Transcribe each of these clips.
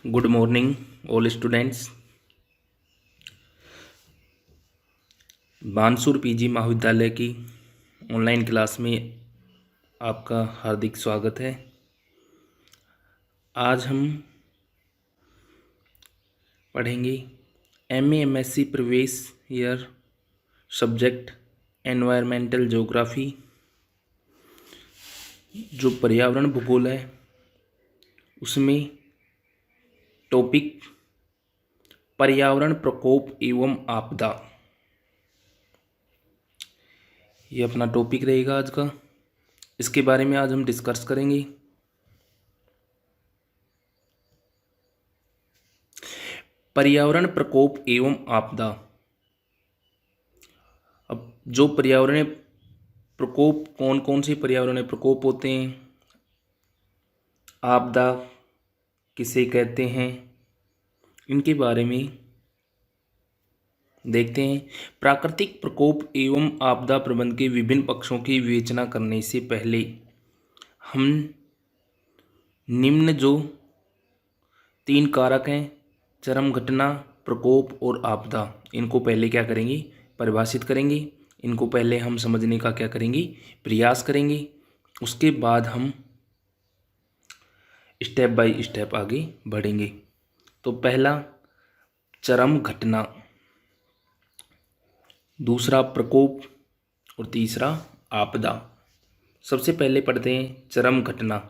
Good morning all students. Bansur PG महाविद्यालय की online class में आपका हार्दिक स्वागत है। आज हम पढ़ेंगे एमए एमएससी प्रवेश ईयर सब्जेक्ट एनवायरमेंटल ज्योग्राफी। जो पर्यावरण भूगोल है उसमें टॉपिक पर्यावरण प्रकोप एवं आपदा, ये अपना टॉपिक रहेगा आज का। इसके बारे में आज हम डिस्कस करेंगे। पर्यावरण प्रकोप एवं आपदा। अब जो पर्यावरण प्रकोप कौन कौन से पर्यावरण प्रकोप होते हैं, आपदा किसे कहते हैं, इनके बारे में देखते हैं। प्राकृतिक प्रकोप एवं आपदा प्रबंधन के विभिन्न पक्षों की विवेचना करने से पहले हम निम्न जो 3 कारक हैं, चरम घटना, प्रकोप और आपदा, इनको पहले क्या करेंगे, परिभाषित करेंगे। इनको पहले हम समझने का क्या करेंगे, प्रयास करेंगे। उसके बाद हम स्टेप बाय स्टेप आगे बढ़ेंगे। तो पहला चरम घटना, दूसरा प्रकोप और तीसरा आपदा। सबसे पहले पढ़ते हैं चरम घटना।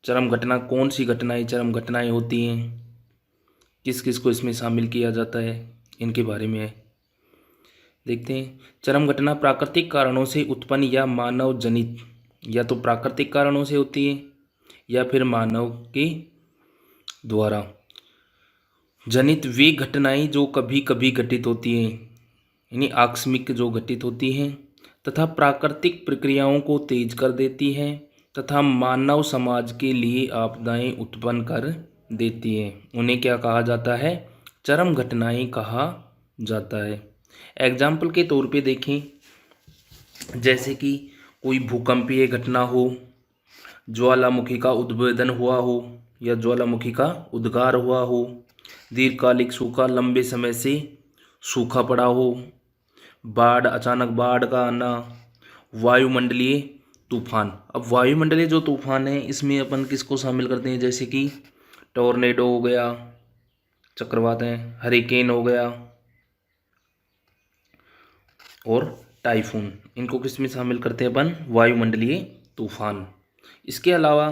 चरम घटना कौन सी घटनाएं चरम घटनाएं होती हैं, किस किस को इसमें शामिल किया जाता है, इनके बारे में देखते हैं। चरम घटना प्राकृतिक कारणों से उत्पन्न या मानव जनित, या तो प्राकृतिक कारणों से होती है या फिर मानव के द्वारा जनित वे घटनाएं जो कभी कभी घटित होती हैं, यानी आकस्मिक जो घटित होती हैं, तथा प्राकृतिक प्रक्रियाओं को तेज कर देती हैं तथा मानव समाज के लिए आपदाएं उत्पन्न कर देती हैं, उन्हें क्या कहा जाता है, चरम घटनाएं कहा जाता है। एग्जाम्पल के तौर पे देखें, जैसे कि कोई भूकंपीय घटना हो, ज्वालामुखी का उद्भेदन हुआ हो या ज्वालामुखी का उद्गार हुआ हो, दीर्घकालिक सूखा, लंबे समय से सूखा पड़ा हो, बाढ़, अचानक बाढ़ का आना, वायुमंडलीय तूफान। अब वायुमंडलीय जो तूफान है इसमें अपन किसको शामिल करते हैं, जैसे कि टॉर्नेडो हो गया, चक्रवात है, हरिकेन हो गया और टाइफून, इनको किस में शामिल करते हैं अपन, वायुमंडलीय तूफान। इसके अलावा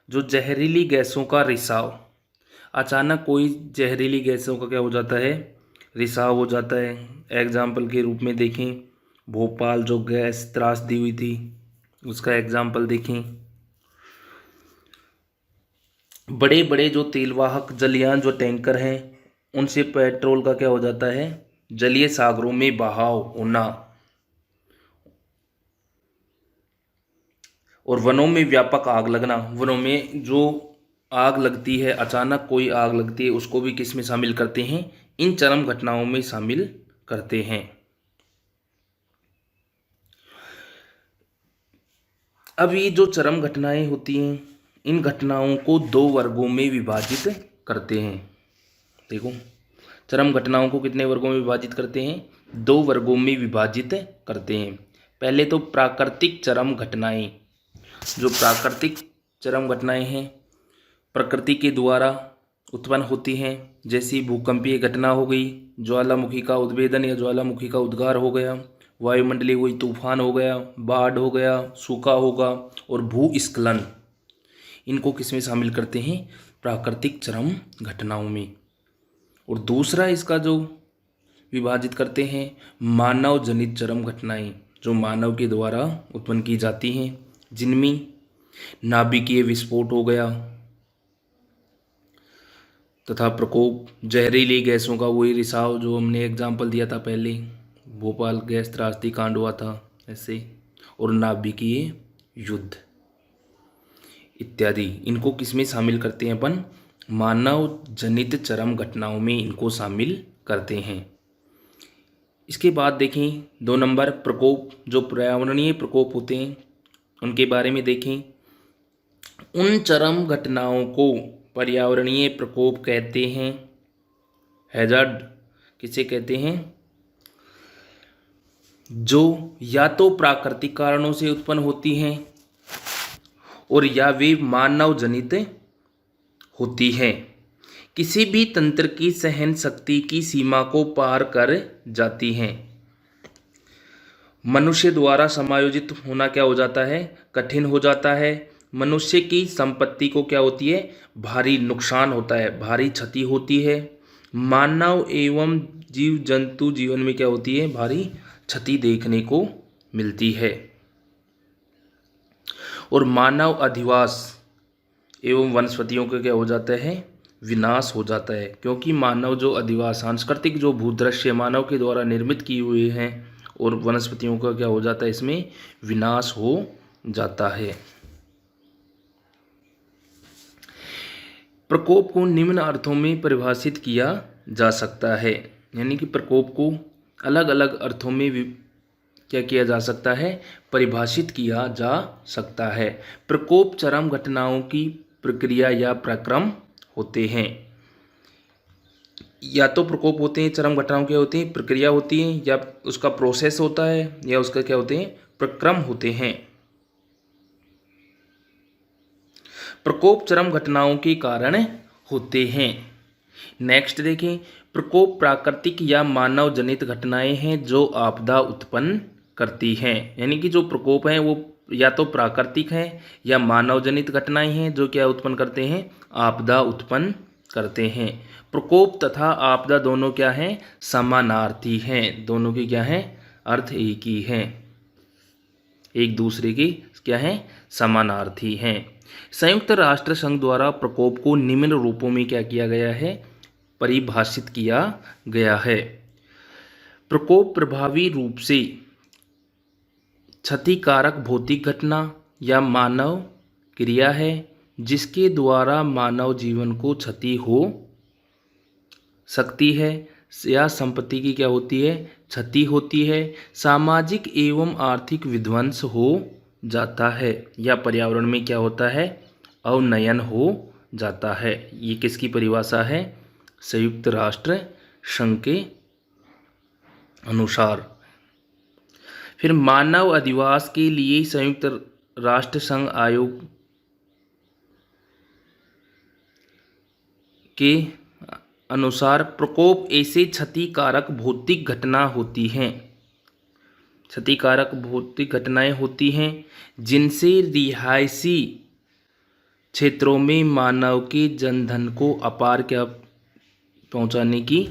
जो जहरीली गैसों का रिसाव, अचानक कोई जहरीली गैसों का क्या हो जाता है, रिसाव हो जाता है। एग्जाम्पल के रूप में देखें, भोपाल जो गैस त्रासदी हुई थी उसका एग्जाम्पल देखें। बड़े बड़े जो तेलवाहक जलयान जो टैंकर हैं उनसे पेट्रोल का क्या हो जाता है, जलीय सागरों में बहाव होना, और वनों में व्यापक आग लगना। वनों में जो आग लगती है, अचानक कोई आग लगती है, उसको भी किस में शामिल करते हैं, इन चरम घटनाओं में शामिल करते हैं। अब ये जो चरम घटनाएं होती हैं, इन घटनाओं को 2 वर्गों में विभाजित करते हैं। देखो, चरम घटनाओं को कितने वर्गों में विभाजित करते हैं, 2 वर्गों में विभाजित करते हैं। पहले तो प्राकृतिक चरम घटनाएं। जो प्राकृतिक चरम घटनाएं हैं, प्रकृति के द्वारा उत्पन्न होती हैं, जैसी भूकंपीय घटना हो गई, ज्वालामुखी का उद्भेदन या ज्वालामुखी का उद्गार हो गया, वायुमंडलीय कोई तूफान हो गया, बाढ़ हो गया, सूखा होगा और भूस्खलन, इनको किस में शामिल करते हैं, प्राकृतिक चरम घटनाओं में। और दूसरा इसका जो विभाजित करते हैं, मानव जनित चरम घटनाएं, जो मानव के द्वारा उत्पन्न की जाती हैं, जिनमें नाभिकीय विस्फोट हो गया तथा प्रकोप, जहरीली गैसों का वही रिसाव जो हमने एग्जाम्पल दिया था पहले, भोपाल गैस त्रासदी कांड हुआ था ऐसे, और नाभिकीय युद्ध इत्यादि, इनको किस में शामिल करते हैं अपन, मानव जनित चरम घटनाओं में इनको शामिल करते हैं। इसके बाद देखें 2 नंबर प्रकोप, जो पर्यावरणीय प्रकोप होते हैं उनके बारे में देखें। उन चरम घटनाओं को पर्यावरणीय प्रकोप कहते हैं। हैजार्ड किसे कहते हैं? जो या तो प्राकृतिक कारणों से उत्पन्न होती हैं और या वे मानव जनित होती हैं, किसी भी तंत्र की सहन शक्ति की सीमा को पार कर जाती हैं। मनुष्य द्वारा समायोजित होना क्या हो जाता है? कठिन हो जाता है। मनुष्य की संपत्ति को क्या होती है? भारी नुकसान होता है, भारी क्षति होती है। मानव एवं जीव जंतु जीवन में क्या होती है? भारी क्षति देखने को मिलती है। और मानव अधिवास एवं वनस्पतियों का क्या हो जाता है? विनाश हो जाता है, क्योंकि मानव जो अधिवास सांस्कृतिक जो भूदृश्य मानव के द्वारा निर्मित किए हुए हैं और वनस्पतियों का क्या हो जाता है? इसमें विनाश हो जाता है। प्रकोप को निम्न अर्थों में परिभाषित किया जा सकता है, यानी कि प्रकोप को अलग अलग अर्थों में क्या किया जा सकता है? परिभाषित किया जा सकता है। प्रकोप चरम घटनाओं की प्रक्रिया या प्रक्रम होते हैं। या तो प्रकोप होते हैं, चरम घटनाओं के होते हैं, प्रक्रिया होती है, या उसका प्रोसेस होता है, या उसका क्या होते हैं? प्रक्रम होते हैं। प्रकोप चरम घटनाओं के कारण होते हैं। नेक्स्ट देखें, प्रकोप प्राकृतिक या मानव जनित घटनाएं हैं जो आपदा उत्पन्न करती हैं, यानी कि जो प्रकोप हैं वो या तो प्राकृतिक हैं या मानव जनित घटनाएं हैं जो क्या उत्पन्न करते हैं? आपदा उत्पन्न करते हैं। प्रकोप तथा आपदा दोनों क्या हैं? समानार्थी हैं। दोनों के क्या हैं? अर्थ एक ही हैं, एक दूसरे के क्या हैं? समानार्थी हैं। संयुक्त राष्ट्र संघ द्वारा प्रकोप को निम्न रूपों में क्या किया गया है? परिभाषित किया गया है। प्रकोप प्रभावी रूप से क्षतिकारक भौतिक घटना या मानव क्रिया है जिसके द्वारा मानव जीवन को क्षति हो सकती है या संपत्ति की क्या होती है? क्षति होती है। सामाजिक एवं आर्थिक विध्वंस हो जाता है या पर्यावरण में क्या होता है? अवनयन हो जाता है। ये किसकी परिभाषा है? संयुक्त राष्ट्र संघ के अनुसार। फिर मानव अधिवास के लिए संयुक्त राष्ट्र संघ आयोग के अनुसार प्रकोप ऐसे क्षतिकारक भौतिक घटना होती हैं, क्षतिकारक भौतिक घटनाएं होती हैं जिनसे रिहायशी क्षेत्रों में मानव के जनधन को अपार क्या पहुंचाने की,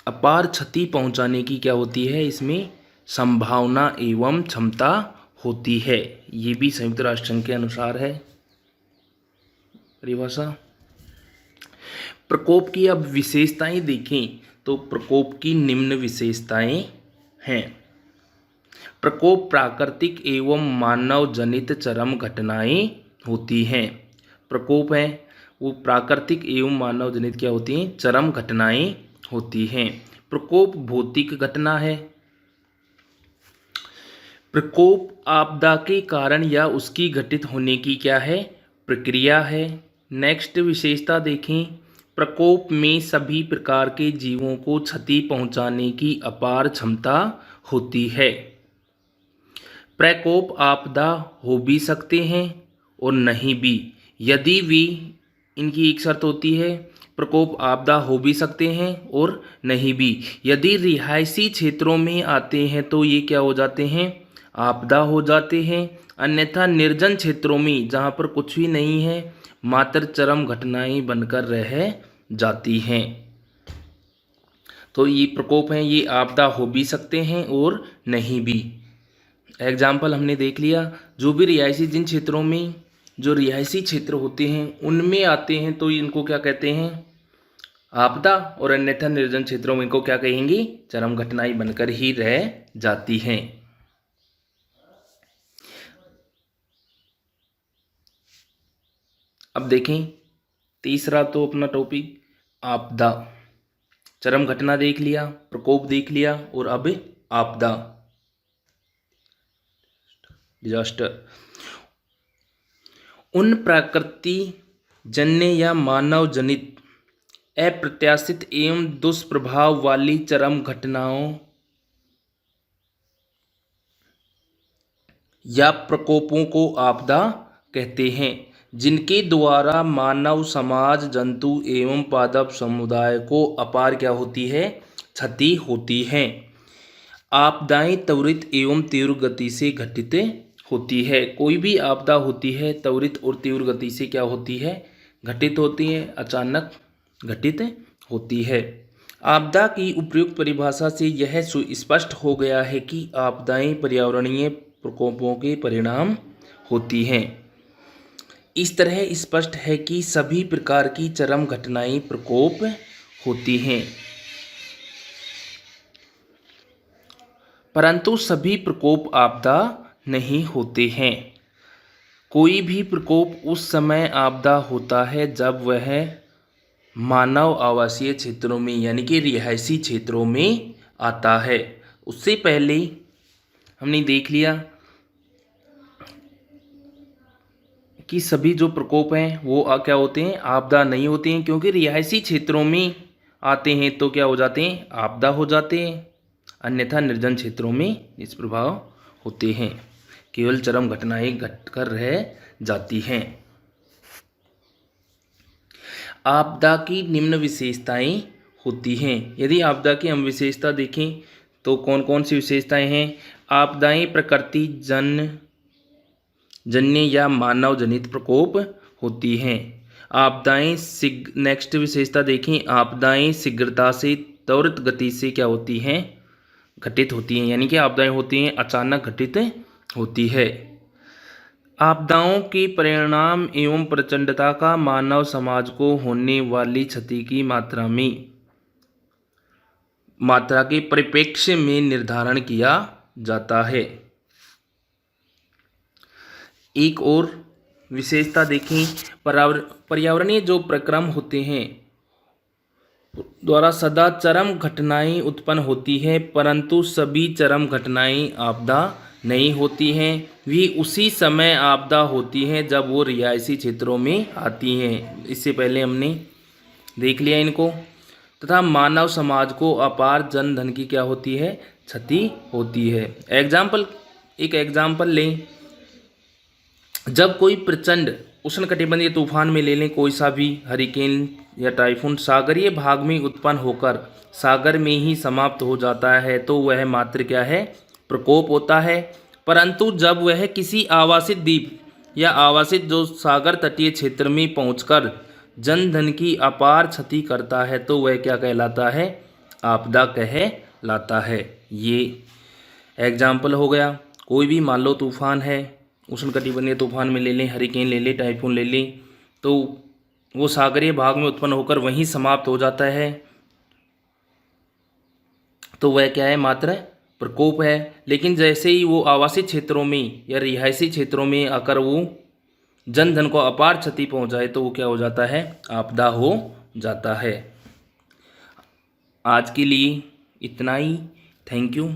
अपार क्षति पहुंचाने की क्या होती है? इसमें संभावना एवं क्षमता होती है। ये भी संयुक्त राष्ट्र संघ के अनुसार है परिभाषा। प्रकोप की अब विशेषताएं देखें तो प्रकोप की निम्न विशेषताएं हैं। प्रकोप प्राकृतिक एवं मानव जनित चरम घटनाएं होती हैं। प्रकोप है वो प्राकृतिक एवं मानव जनित क्या होती हैं? चरम घटनाएं होती हैं। प्रकोप भौतिक घटना है। प्रकोप आपदा के कारण या उसकी घटित होने की क्या है? प्रक्रिया है। नेक्स्ट विशेषता देखें, प्रकोप में सभी प्रकार के जीवों को क्षति पहुंचाने की अपार क्षमता होती है। प्रकोप आपदा हो भी सकते हैं और नहीं भी। यदि भी इनकी एक शर्त होती है, प्रकोप आपदा हो भी सकते हैं और नहीं भी। यदि रिहायशी क्षेत्रों में आते हैं तो ये क्या हो जाते हैं? आपदा हो जाते हैं। अन्यथा निर्जन क्षेत्रों में जहाँ पर कुछ भी नहीं है मात्र चरम घटनाएं बनकर रह जाती हैं। तो ये प्रकोप हैं, ये आपदा हो भी सकते हैं और नहीं भी। एग्जाम्पल हमने देख लिया, जो भी रिहायशी जिन क्षेत्रों में जो रिहायशी क्षेत्र होते हैं उनमें आते हैं तो इनको क्या कहते हैं? आपदा, और अन्यथा निर्जन क्षेत्रों में इनको क्या कहेंगे? चरम घटनाएं बनकर ही रह जाती हैं। अब देखें तीसरा तो अपना टॉपिक आपदा। चरम घटना देख लिया, प्रकोप देख लिया, और अब आपदा डिजास्टर। उन जन्य या मानव जनित अप्रत्याशित एवं दुष्प्रभाव वाली चरम घटनाओं या प्रकोपों को आपदा कहते हैं, जिनके द्वारा मानव समाज, जंतु एवं पादप समुदाय को अपार क्या होती है, क्षति होती है। आपदाएं त्वरित एवं तीव्र गति से घटित होती है। कोई भी आपदा होती है त्वरित और तीव्र गति से क्या होती है, घटित होती है, अचानक घटित होती है। आपदा की उपयुक्त परिभाषा से यह सुस्पष्ट हो गया है कि आपदाएं पर्यावरणीय प्रकोपों के परिणाम होती हैं। इस तरह स्पष्ट है कि सभी प्रकार की चरम घटनाएं प्रकोप होती हैं, परंतु सभी प्रकोप आपदा नहीं होते हैं। कोई भी प्रकोप उस समय आपदा होता है जब वह मानव आवासीय क्षेत्रों में यानी कि रिहायशी क्षेत्रों में आता है। उससे पहले हमने देख लिया कि सभी जो प्रकोप हैं वो क्या होते हैं, आपदा नहीं होते हैं, क्योंकि रिहायशी क्षेत्रों में आते हैं तो क्या हो जाते हैं, आपदा हो जाते हैं। अन्यथा निर्जन क्षेत्रों में निष्प्रभाव होते हैं, केवल चरम घटनाएं घटकर रह जाती हैं। आपदा की निम्न विशेषताएं होती हैं। यदि आपदा की हम विशेषता देखें तो कौन कौन सी विशेषताएं हैं। आपदाएं प्रकृति जन्य या मानव जनित प्रकोप होती हैं। आपदाएं नेक्स्ट विशेषता देखें, आपदाएं शीघ्रता से त्वरित गति से क्या होती हैं, घटित होती हैं, यानी कि आपदाएं होती हैं अचानक घटित होती है। आपदाओं के परिणाम एवं प्रचंडता का मानव समाज को होने वाली क्षति की मात्रा के परिप्रेक्ष्य में निर्धारण किया जाता है। एक और विशेषता देखें, पर्यावरणीय जो प्रक्रम होते हैं द्वारा सदा चरम घटनाएं उत्पन्न होती है, परंतु सभी चरम घटनाएं आपदा नहीं होती हैं। वे उसी समय आपदा होती हैं जब वो रिहायशी क्षेत्रों में आती हैं। इससे पहले हमने देख लिया इनको। तथा मानव समाज को अपार जन धन की क्या होती है, क्षति होती है। एक एग्जाम्पल लें, जब कोई प्रचंड उष्णकटिबंधीय तूफान में ले लें कोई सा भी हरिकेन या टाइफून सागरीय भाग में उत्पन्न होकर सागर में ही समाप्त हो जाता है तो वह मात्र क्या है, प्रकोप होता है। परंतु जब वह किसी आवासित द्वीप या आवासित जो सागर तटीय क्षेत्र में पहुंचकर जन धन की अपार क्षति करता है तो वह क्या कहलाता है, आपदा कहलाता है। ये एग्जाम्पल हो गया। कोई भी मान लो तूफान है, उष्णकटिबंधीय तूफान में ले लें, हरिकेन ले लें, टाइफून ले लें, तो वो सागरीय भाग में उत्पन्न होकर वहीं समाप्त हो जाता है तो वह क्या है, मात्र प्रकोप है। लेकिन जैसे ही वो आवासीय क्षेत्रों में या रिहायशी क्षेत्रों में आकर वो जन धन को अपार क्षति पहुंचाए तो वो क्या हो जाता है, आपदा हो जाता है। आज के लिए इतना ही। Thank you.